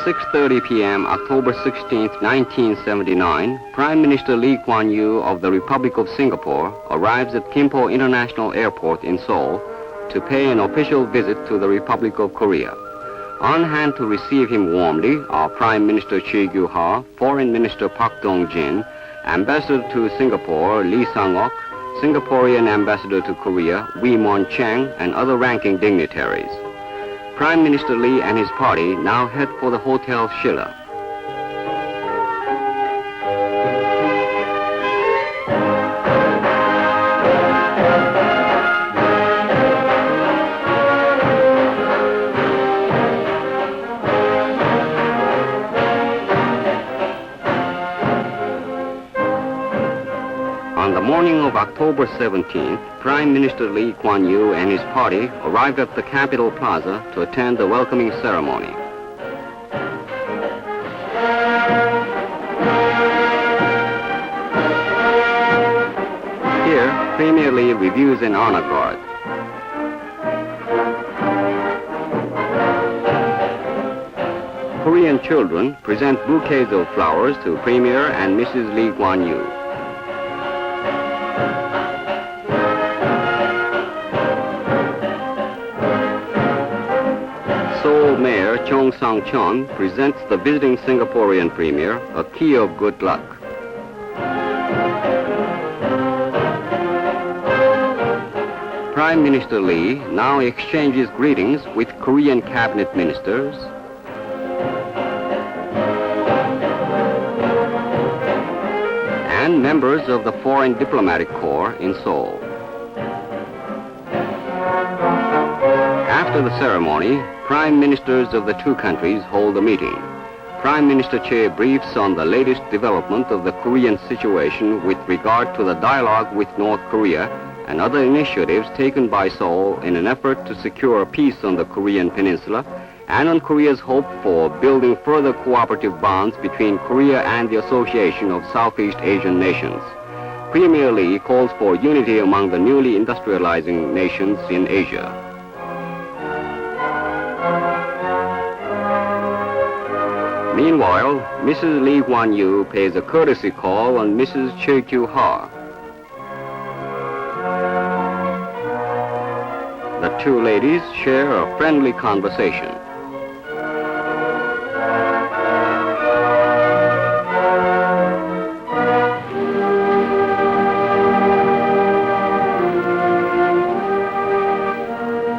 6:30 p.m., October 16, 1979, Prime Minister Lee Kuan Yew of the Republic of Singapore arrives at Gimpo International Airport in Seoul to pay an official visit to the Republic of Korea. On hand to receive him warmly are Prime Minister Choi Kyu-ha, Foreign Minister Park Dong-jin, Ambassador to Singapore Lee Sang-ok, Singaporean Ambassador to Korea Wee Mon-chang, and other ranking dignitaries. Prime Minister Lee and his party now head for the Hotel Schiller. On the morning of October 17th, Prime Minister Lee Kuan Yew and his party arrived at the Capitol Plaza to attend the welcoming ceremony. Here, Premier Lee reviews an honor guard. Korean children present bouquets of flowers to Premier and Mrs. Lee Kuan Yew. Seoul Mayor Chong Sang-cheon presents the visiting Singaporean Premier a key of good luck. Prime Minister Lee now exchanges greetings with Korean cabinet ministers, and members of the Foreign Diplomatic Corps in Seoul. After the ceremony, Prime Ministers of the two countries hold a meeting. Prime Minister Che briefs on the latest development of the Korean situation with regard to the dialogue with North Korea and other initiatives taken by Seoul in an effort to secure peace on the Korean peninsula and on Korea's hope for building further cooperative bonds between Korea and the Association of Southeast Asian Nations. Premier Lee calls for unity among the newly industrializing nations in Asia. Meanwhile, Mrs. Lee Kuan Yew pays a courtesy call on Mrs. Choi Kyu-ha. The two ladies share a friendly conversation.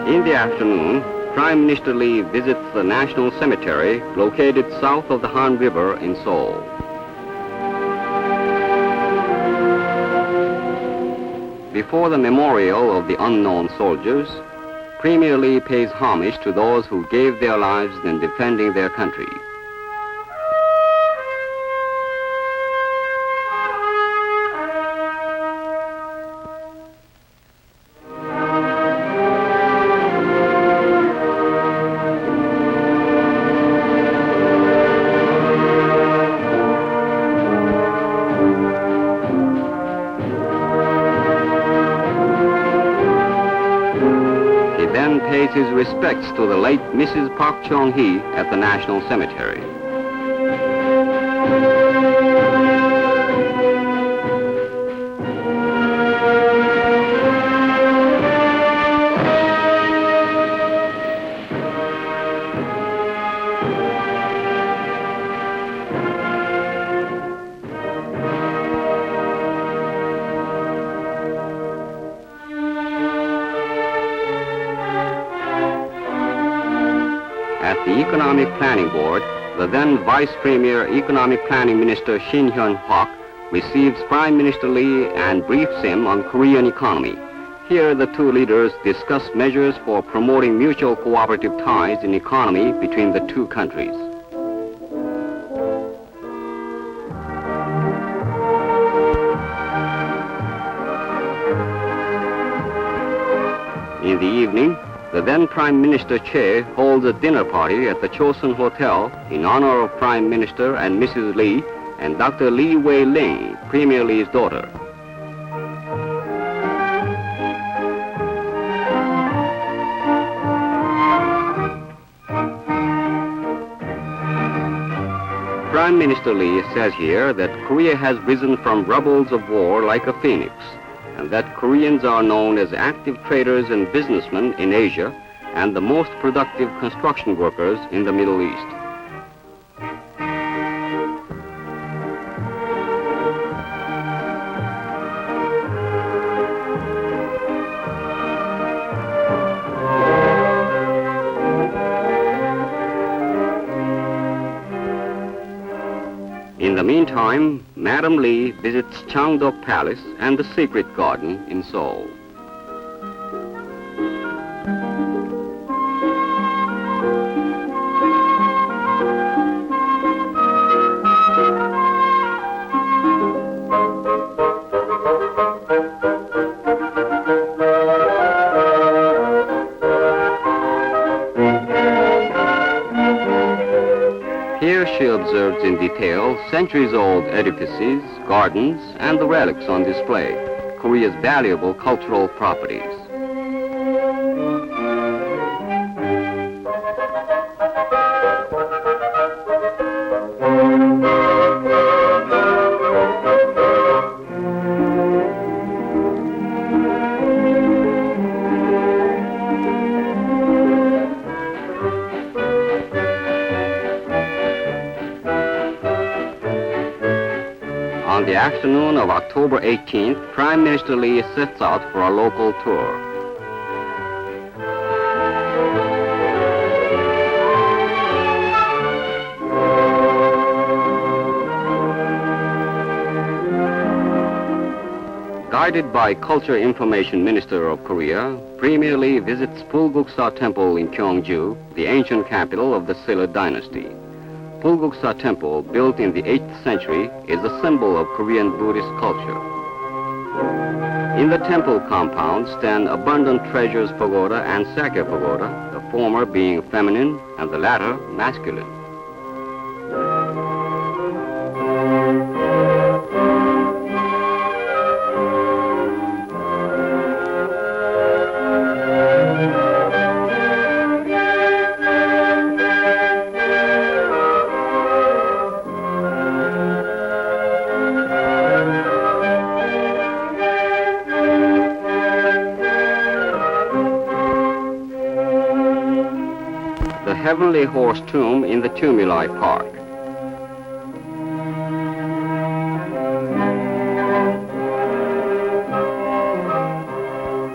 In the afternoon, Prime Minister Lee visits the National Cemetery located south of the Han River in Seoul. Before the memorial of the unknown soldiers, Premier Lee pays homage to those who gave their lives in defending their country. Then pays his respects to the late Mrs. Park Chung-hee at the National Cemetery. At the Economic Planning Board, the then Vice Premier Economic Planning Minister Shin Hyun-hwak receives Prime Minister Lee and briefs him on Korean economy. Here, the two leaders discuss measures for promoting mutual cooperative ties in economy between the two countries. In the evening, the then Prime Minister Che holds a dinner party at the Chosun Hotel in honor of Prime Minister and Mrs. Lee and Dr. Lee Wei-ling, Premier Lee's daughter. Prime Minister Lee says here that Korea has risen from rubbles of war like a phoenix, and that Koreans are known as active traders and businessmen in Asia and the most productive construction workers in the Middle East. In the meantime, Madam Lee visits Changdeok Palace and the Secret Garden in Seoul. Here she observes in detail centuries-old edifices, gardens, and the relics on display, Korea's valuable cultural properties. On the afternoon of October 18th, Prime Minister Lee sets out for a local tour. Guided by Culture Information Minister of Korea, Premier Lee visits Bulguksa Temple in Gyeongju, the ancient capital of the Silla dynasty. Bulguksa Temple, built in the 8th century, is a symbol of Korean Buddhist culture. In the temple compound stand abundant treasures pagoda and Sakya pagoda, the former being feminine and the latter masculine. The Heavenly Horse Tomb in the Tumuli Park.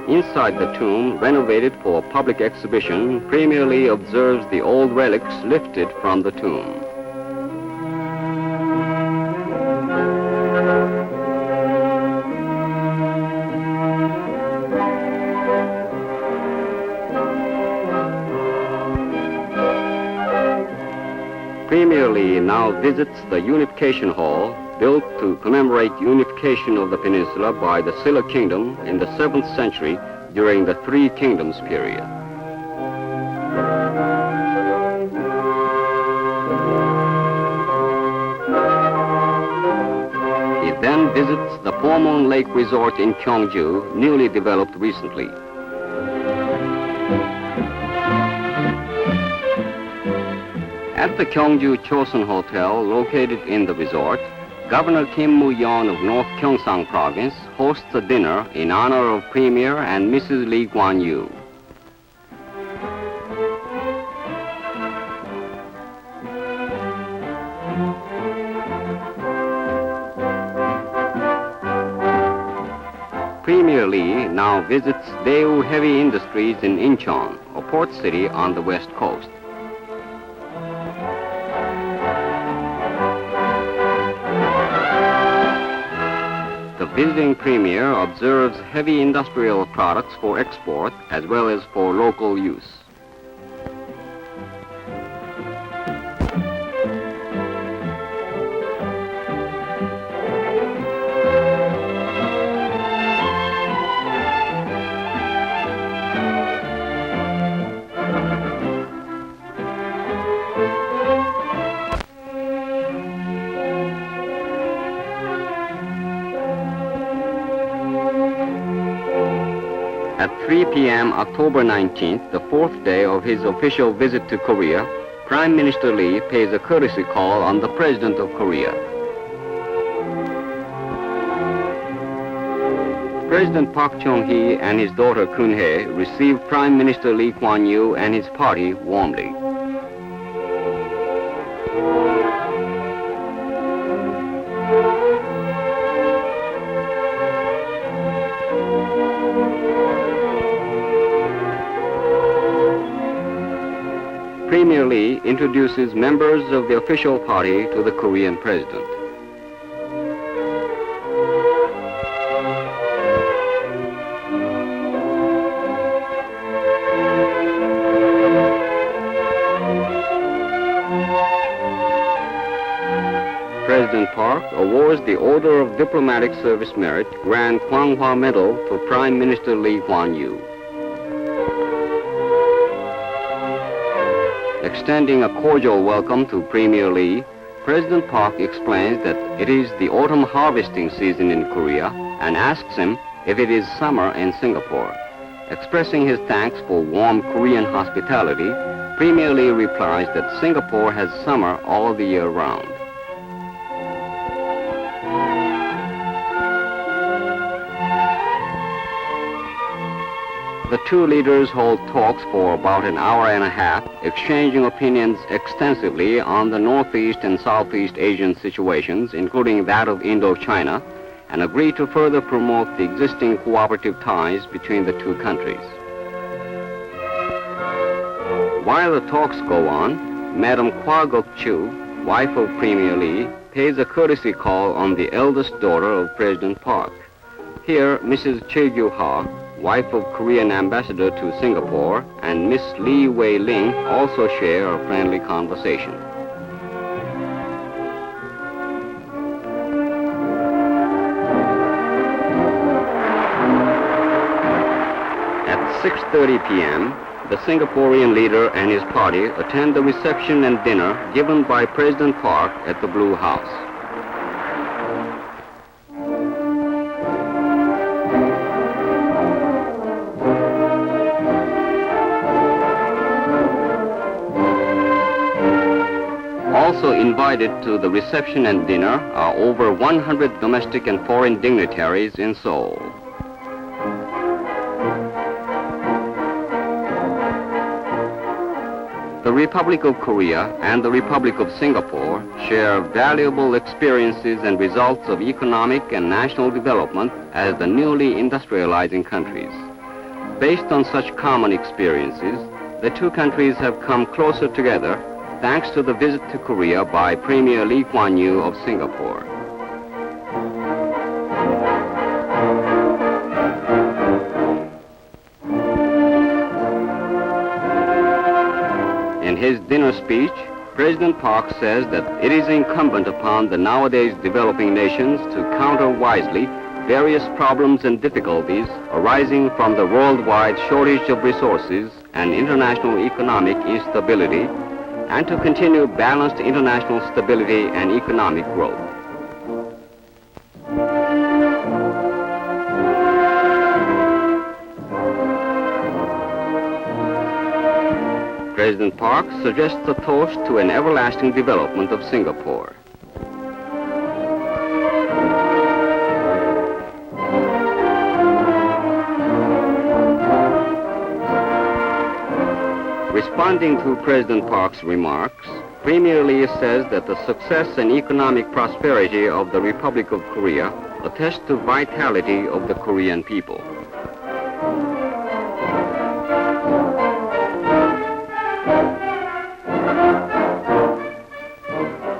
Inside the tomb, renovated for public exhibition, Premier Lee observes the old relics lifted from the tomb. Premier Lee now visits the Unification Hall, built to commemorate unification of the peninsula by the Silla Kingdom in the 7th century during the Three Kingdoms period. He then visits the Pomon Lake Resort in Gyeongju, newly developed recently. At the Gyeongju Chosun Hotel, located in the resort, Governor Kim Moo-yeon of North Gyeongsang Province hosts a dinner in honor of Premier and Mrs. Lee Kuan-yew. Premier Lee now visits Daewoo Heavy Industries in Incheon, a port city on the west coast. The visiting premier observes heavy industrial products for export as well as for local use. At 3 p.m. October 19th, the fourth day of his official visit to Korea, Prime Minister Lee pays a courtesy call on the President of Korea. President Park Chung-hee and his daughter Kun-hye received Prime Minister Lee Kuan Yew and his party warmly. Premier Lee introduces members of the official party to the Korean president. President Park awards the Order of Diplomatic Service Merit Grand Kwanghwa Medal to Prime Minister Lee Kuan Yew. Extending a cordial welcome to Premier Lee, President Park explains that it is the autumn harvesting season in Korea and asks him if it is summer in Singapore. Expressing his thanks for warm Korean hospitality, Premier Lee replies that Singapore has summer all the year round. The two leaders hold talks for about an hour and a half, exchanging opinions extensively on the Northeast and Southeast Asian situations, including that of Indochina, and agree to further promote the existing cooperative ties between the two countries. While the talks go on, Madam Kwa Gok-chu, wife of Premier Lee, pays a courtesy call on the eldest daughter of President Park. Here, Mrs. Choi Gyu-ha, wife of Korean ambassador to Singapore, and Miss Lee Wei-ling also share a friendly conversation. At 6:30 p.m., the Singaporean leader and his party attend the reception and dinner given by President Park at the Blue House. Also invited to the reception and dinner are over 100 domestic and foreign dignitaries in Seoul. The Republic of Korea and the Republic of Singapore share valuable experiences and results of economic and national development as the newly industrializing countries. Based on such common experiences, the two countries have come closer together thanks to the visit to Korea by Premier Lee Kuan Yew of Singapore. In his dinner speech, President Park says that it is incumbent upon the nowadays developing nations to counter wisely various problems and difficulties arising from the worldwide shortage of resources and international economic instability, and to continue balanced international stability and economic growth. President Park suggests a toast to an everlasting development of Singapore. Responding to President Park's remarks, Premier Lee says that the success and economic prosperity of the Republic of Korea attest to vitality of the Korean people.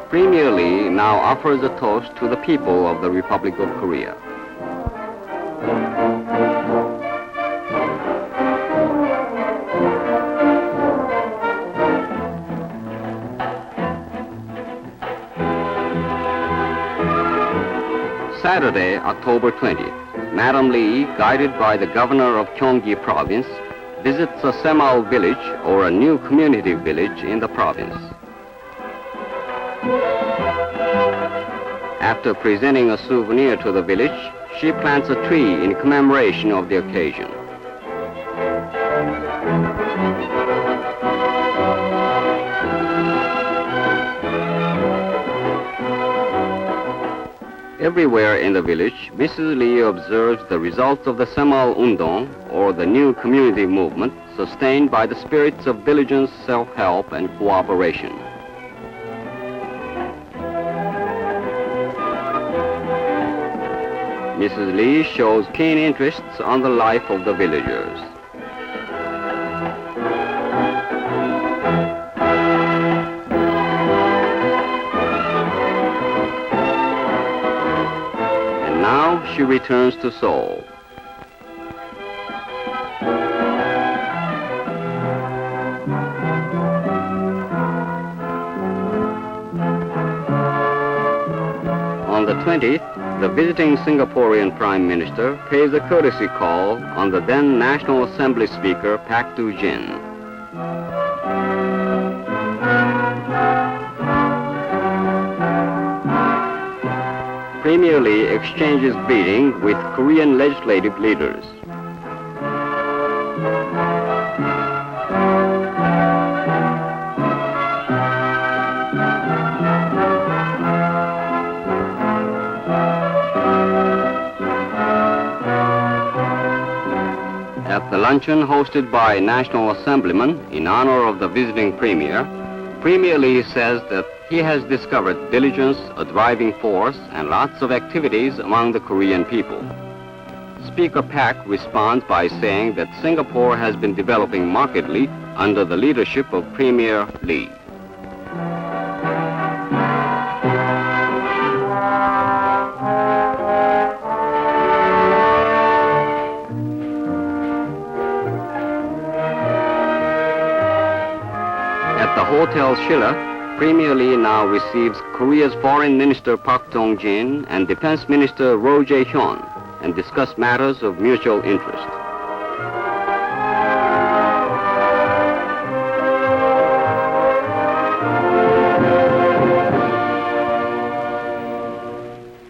Premier Lee now offers a toast to the people of the Republic of Korea. Saturday, October 20th, Madam Lee, guided by the governor of Gyeonggi province, visits a Semal village or a new community village in the province. After presenting a souvenir to the village, she plants a tree in commemoration of the occasion. Everywhere in the village, Mrs. Lee observes the results of the Semal Undong, or the new community movement, sustained by the spirits of diligence, self-help, and cooperation. Mrs. Lee shows keen interests on the life of the villagers. And now she returns to Seoul. On the 20th, the visiting Singaporean Prime Minister pays a courtesy call on the then National Assembly Speaker Pak Du-jin. Premier Lee exchanges greetings with Korean legislative leaders. At the luncheon hosted by National Assemblymen in honor of the visiting Premier, Premier Lee says that he has discovered diligence, a driving force, and lots of activities among the Korean people. Speaker Pak responds by saying that Singapore has been developing markedly under the leadership of Premier Lee. At the Hotel Schiller, Premier Lee now receives Korea's Foreign Minister Park Dong-jin and Defense Minister Roh Jae-hyun and discuss matters of mutual interest.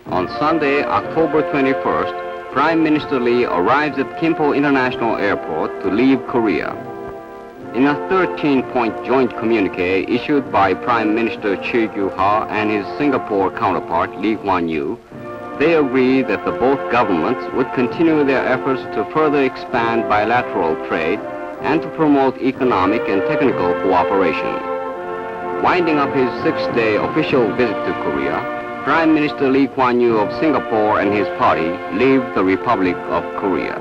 On Sunday, October 21st, Prime Minister Lee arrives at Gimpo International Airport to leave Korea. In a 13-point joint communique issued by Prime Minister Choi Kyu-ha and his Singapore counterpart Lee Kuan-yew, they agree that the both governments would continue their efforts to further expand bilateral trade and to promote economic and technical cooperation. Winding up his 6-day official visit to Korea, Prime Minister Lee Kuan-yew of Singapore and his party leave the Republic of Korea.